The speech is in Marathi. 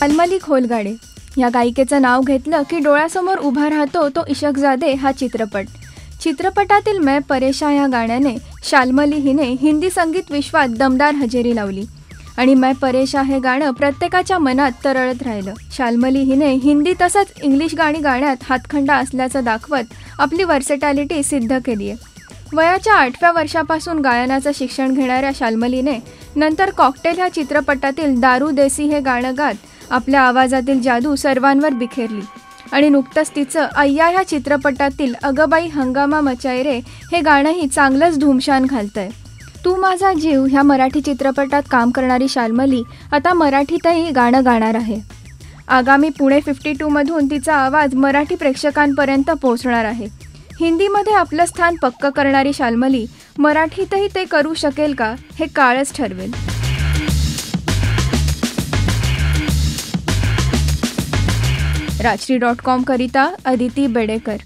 शाल्मली खोलगाडे या गायिकेचं नाव घेतलं की डोळ्यासमोर उभा राहतो तो इश्कजादे हा चित्रपट. चित्रपटातील मैं परेशान या गाण्याने शाल्मली हिने हिंदी संगीत विश्वात दमदार हजेरी लावली आणि मैं परेशान हे गाणं प्रत्येकाच्या मनात तरळत राहिलं. शाल्मली हिने हिंदी तसंच इंग्लिश गाणी गाण्यात हातखंडा असल्याचं दाखवत आपली वर्सेटॅलिटी सिद्ध केली आहे. वयाच्या 8व्या वर्षापासून गायनाचं शिक्षण घेणाऱ्या शाल्मलीने नंतर कॉकटेल ह्या चित्रपटातील दारू देसी हे गाणं गात आपल्या आवाजातील जादू सर्वांवर बिखेरली आणि नुकतंच तिचं अय्या ह्या चित्रपटातील अगबाई हंगामा मचाई रे हे गाणंही चांगलंच धूमशान घालतंय. तू माझा जीव ह्या मराठी चित्रपटात काम करणारी शाल्मली आता मराठीतही गाणं गाणार आहे. आगामी पुणे 52मधून तिचा आवाज मराठी प्रेक्षकांपर्यंत पोहोचणार आहे. हिंदीमध्ये आपलं स्थान पक्क करणारी शाल्मली मराठीतही ते करू शकेल का हे काळच ठरवेल. राजश्री.com करिता अदिती बेडेकर.